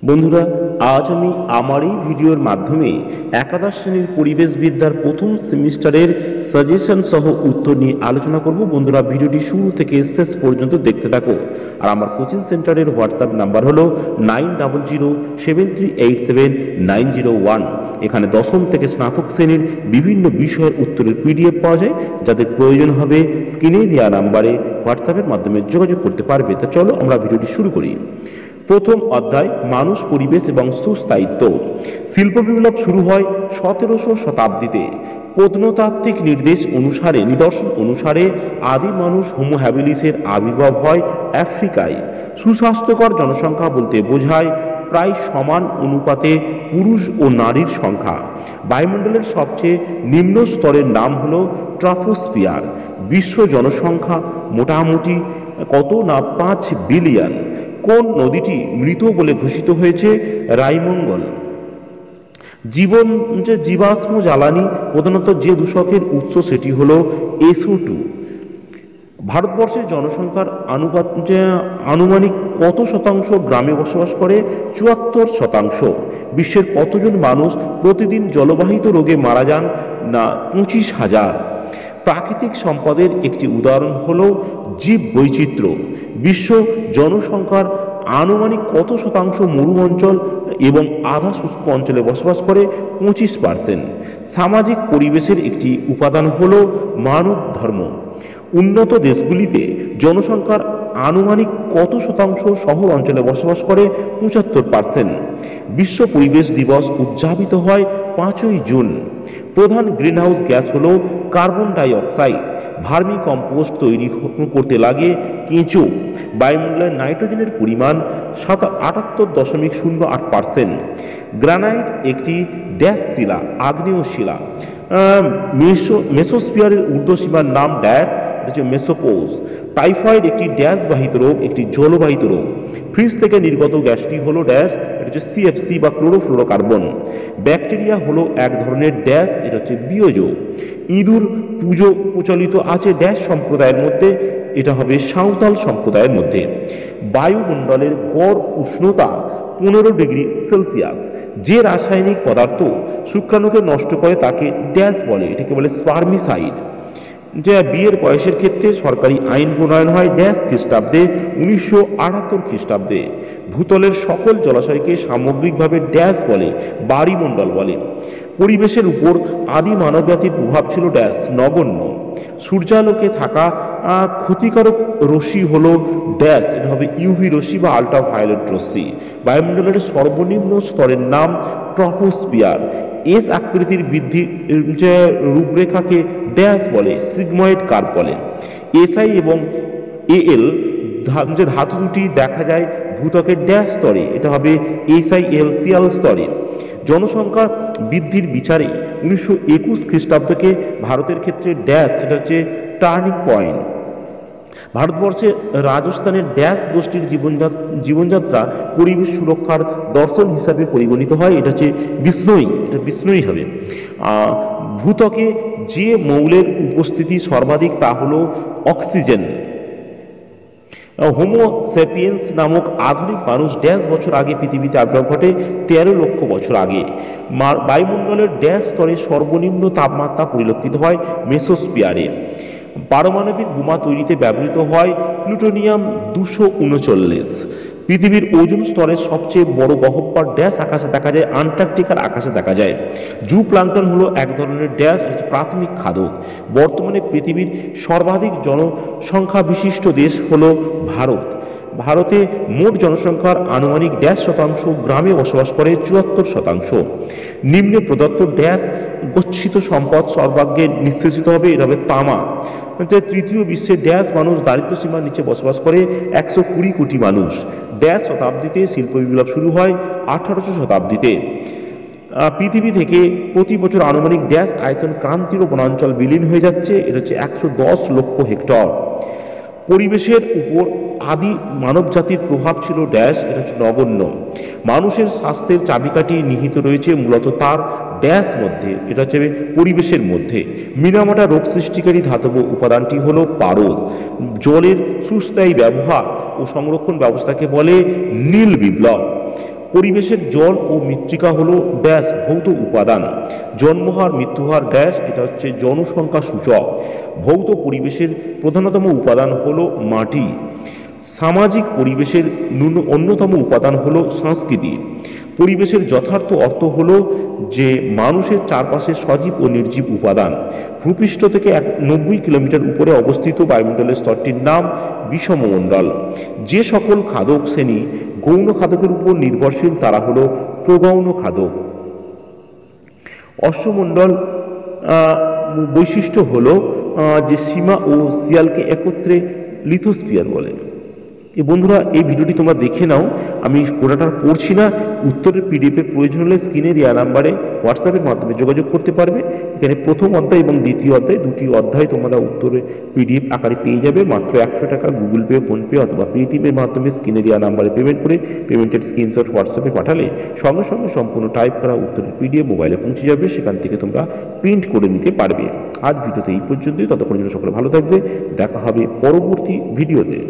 বন্ধুরা, আজ আমি আমার এই ভিডিওর মাধ্যমে একাদশ শ্রেণীর পরিবেশবিদ্যার প্রথম সেমিস্টারের সাজেশন সহ উত্তর নিয়ে আলোচনা করব। বন্ধুরা, ভিডিওটি শুরু থেকে শেষ পর্যন্ত দেখতে থাকো। আর আমার কোচিং সেন্টারের হোয়াটসঅ্যাপ নাম্বার হলো 9007387901। এখানে দশম থেকে স্নাতক শ্রেণীর বিভিন্ন বিষয়ের উত্তরের পিডিএফ পাওয়া যায়। যাদের প্রয়োজন হবে স্ক্রিনে দেওয়া নাম্বারে হোয়াটসঅ্যাপের মাধ্যমে যোগাযোগ করতে পারবে। তো চলো আমরা ভিডিওটি শুরু করি। প্রথম অধ্যায়, মানুষ, পরিবেশ এবং সুস্থায়িত্ব। শিল্প বিপ্লব শুরু হয় 17শো শতাব্দীতে। প্রত্নতাত্ত্বিক নিদর্শন অনুসারে আদি মানুষ হোমো হ্যাবিলিসের আবির্ভাব হয় আফ্রিকায়। সুস্বাস্থ্যকর জনসংখ্যা বলতে বোঝায় প্রায় সমান অনুপাতে পুরুষ ও নারীর সংখ্যা। বায়ুমণ্ডলের সবচেয়ে নিম্ন স্তরের নাম হল ট্রপোস্ফিয়ার। বিশ্ব জনসংখ্যা মোটামুটি কত না 5 বিলিয়ন। কোন নদীটি মৃত বলে ঘোষিত হয়েছে? রাইমঙ্গল। জীবাশ্ম জ্বালানি প্রধানত যে দূষকের উৎস সেটি হল SO2। ভারতবর্ষের জনসংখ্যার আনুমানিক কত শতাংশ গ্রামে বসবাস করে? 74%। বিশ্বের কতজন মানুষ প্রতিদিন জলবাহিত রোগে মারা যান? না, 25,000। প্রাকৃতিক সম্পদের একটি উদাহরণ হল জীব বৈচিত্র্য। বিশ্ব জনসংখ্যার আনুমানিক কত শতাংশ মরু অঞ্চল এবং আধা শুষ্ক অঞ্চলে বসবাস করে? 25%। সামাজিক পরিবেশের একটি উপাদান হল মানব ধর্ম। উন্নত দেশগুলিতে জনসংখ্যার আনুমানিক কত শতাংশ শহর অঞ্চলে বসবাস করে? 75%। বিশ্ব পরিবেশ দিবস উদযাপিত হয় 5ই জুন। প্রধান গ্রিনহাউস গ্যাস হল carbon die oxide. Vermi compost তৈরি করতে লাগে কেঁচো। বায়ুমণ্ডলের নাইট্রোজেনের পরিমাণ 78.08%। গ্রানাইট একটি ড্যাশ শিলা, আগ্নেয় শিলা। মেসোস্ফিয়ারের ঊর্ধ্বসীমার নাম ড্যাশ, হচ্ছে মেসোপোজ। টাইফয়েড একটি ড্যাশ বাহিত রোগ, একটি জলবাহিত রোগ। ফ্রিজ থেকে নির্গত গ্যাসটি হলো ড্যাশ, এটা হচ্ছে CFC বা ক্লোরোফ্লোরোকার্বন। ব্যাকটেরিয়া হলো এক ধরনের ড্যাশ, এটা হচ্ছে বিয়োজক। ইঁদুর পুজো প্রচলিত আছে ড্যাশ সম্প্রদায়ের মধ্যে, এটা হবে সাঁওতাল সম্প্রদায়ের মধ্যে। বায়ুমণ্ডলের গড় উষ্ণতা 15 ডিগ্রি সেলসিয়াস। যে রাসায়নিক পদার্থ শুক্রাণুকে নষ্ট করে তাকে ড্যাশ বলে, এটাকে বলে স্পার্মিসাইড। যে বিয়ের বয়সের ক্ষেত্রে সরকারি আইন প্রণয়ন হয় ড্যাশ খ্রিস্টাব্দে, 1978 খ্রিস্টাব্দে। ভূতলের সকল জলাশয়কে সামগ্রিকভাবে ড্যাশ বলে, বায়ুমণ্ডল বলে। পরিবেশের উপর আদি মানবজাতির প্রভাব ছিল ড্যাশ, নগণ্য। সূর্যালোকে থাকা ক্ষতিকারক রশ্মি হলো ড্যাশ, এটা হবে ইউভি রশ্মি বা আল্ট্রাভায়োলেট রশ্মি। বায়ুমণ্ডলের সর্বনিম্ন স্তরের নাম ট্রপোস্ফিয়ার। এস আকৃতির বৃদ্ধি যে রূপরেখাকে ড্যাশ বলে, সিগময়েড কার্ভ বলে। SI এবং AL যে ধাতু দুটি দেখা যায় ভূত্বকের ড্যাশ স্তরে, এটা হবে SiLCl স্তরে। জনসংখ্যা বৃদ্ধির বিচারে 1921 খ্রিস্টাব্দকে ভারতের ক্ষেত্রে ড্যাশ, এটা হচ্ছে টার্নিং পয়েন্ট। ভারতবর্ষে রাজস্থানের ড্যাশ গোষ্ঠীর জীবনযাত্রা পরিবেশ সুরক্ষার দর্শন হিসাবে পরিগণিত হয়, এটা হচ্ছে বিষ্ণুই, এটা বিষ্ণুই হবে। ভূত্বকে যে মৌলের উপস্থিতি সর্বাধিক তা হলো অক্সিজেন। হোমো স্যাপিয়েন্স নামক আধুনিক মানুষ ড্যাশ বছর আগে পৃথিবীতে আবির্ভাব ঘটে? 13 লক্ষ বছর আগে। বায়ুমণ্ডলের ড্যাশ স্তরে সর্বনিম্ন তাপমাত্রা পরিলক্ষিত হয় মেসোস্ফিয়ারে। পারমাণবিক বোমা তৈরিতে ব্যবহৃত হয় প্লুটোনিয়াম 239। পৃথিবীর ওজোন স্তরের সবচেয়ে বড় গহ্বর ড্যাশ আকাশে দেখা যায়? আন্টার্কটিকার আকাশে দেখা যায়। জু প্লাঙ্কটন হলো এক ধরনের ড্যাশ, প্রাথমিক খাদক। বর্তমানে পৃথিবীর সর্বাধিক জনসংখ্যা বিশিষ্ট দেশ হলো ভারত। ভারতে মোট জনসংখ্যার আনুমানিক ড্যাশ শতাংশ গ্রামে বসবাস করে, 74%। নিম্নে প্রদত্ত ড্যাশ গচ্ছিত সম্পদ সর্বাগ্রে নিঃশেষিত হবে, এটা হবে তামা। তৃতীয় বিশ্বে ড্যাশ মানুষ দারিদ্র্য সীমার নিচে বসবাস করে? 120 কোটি মানুষ। ড্যাশ শতাব্দীতে শিল্প বিপ্লব শুরু হয়? 18শো শতাব্দীতে। পৃথিবী থেকে প্রতি বছর আনুমানিক ড্যাশ আয়তন ক্রান্তীয় বনাঞ্চল বিলীন হয়ে যাচ্ছে, এটা হচ্ছে 110 লক্ষ হেক্টর। পরিবেশের উপর আদি মানবজাতির প্রভাব ছিল ড্যাশ, এটা হচ্ছে নগণ্য। মানুষের স্বাস্থ্যের চাবিকাঠি নিহিত রয়েছে মূলত তার ড্যাশ মধ্যে, এটা হচ্ছে পরিবেশের মধ্যে। মিনামাটা রোগ সৃষ্টিকারী ধাতব উপাদানটি হলো পারদ। জলের সুস্থায়ী ব্যবহার ও সংরক্ষণ ব্যবস্থাকে বলে নীল বিপ্লব। পরিবেশের জল ও মৃত্তিকা হলো ড্যাশ ভৌত উপাদান। জন্মহার মৃত্যুহার ড্যাশ, এটা হচ্ছে জনসংখ্যা সূচক। ভৌত পরিবেশের প্রধানতম উপাদান হলো মাটি। সামাজিক পরিবেশের অন্যতম উপাদান হলো সংস্কৃতি। পরিবেশের যথার্থ অর্থ হলো যে মানুষের চারপাশে সজীব ও নির্জীব উপাদান। ভূপৃষ্ঠ থেকে 90 কিলোমিটার উপরে অবস্থিত বায়ুমণ্ডলের স্তরটির নাম বিষমমণ্ডল। যে সকল খাদক শ্রেণী গৌণ খাদকের উপর নির্ভরশীল তারা হলো প্রগৌণ খাদক। অশ্বমণ্ডল বৈশিষ্ট্য হলো যে সীমা ও শিয়ালকে একত্রে লিথোস্ফিয়ার বলে। বন্ধুরা, এই ভিডিওটি তোমরা দেখে নাও, আমি পুরোটা পড়ছি না। উত্তরের পিডিএফের প্রয়োজন হলে স্ক্রিনে দেওয়া নাম্বারে হোয়াটসঅ্যাপের মাধ্যমে যোগাযোগ করতে পারবে। এখানে প্রথম অধ্যায় এবং দ্বিতীয় অধ্যায়, দুটি অধ্যায় তোমরা উত্তরের পিডিএফ আকারে পেয়ে যাবে মাত্র 100 টাকা গুগল পে, ফোনপে অথবা পেটিএমের মাধ্যমে স্ক্রিনে দেওয়া নাম্বারে পেমেন্ট করে পেমেন্টের স্ক্রিনশট হোয়াটসঅ্যাপে পাঠালে সঙ্গে সঙ্গে সম্পূর্ণ টাইপ করা উত্তরের পিডিএফ মোবাইলে পৌঁছে যাবে। সেখান থেকে তোমরা প্রিন্ট করে নিতে পারবে। আজ ভিডিওতে এই পর্যন্তই। ততক্ষণের জন্য সকলে ভালো থাকবে। দেখা হবে পরবর্তী ভিডিওতে।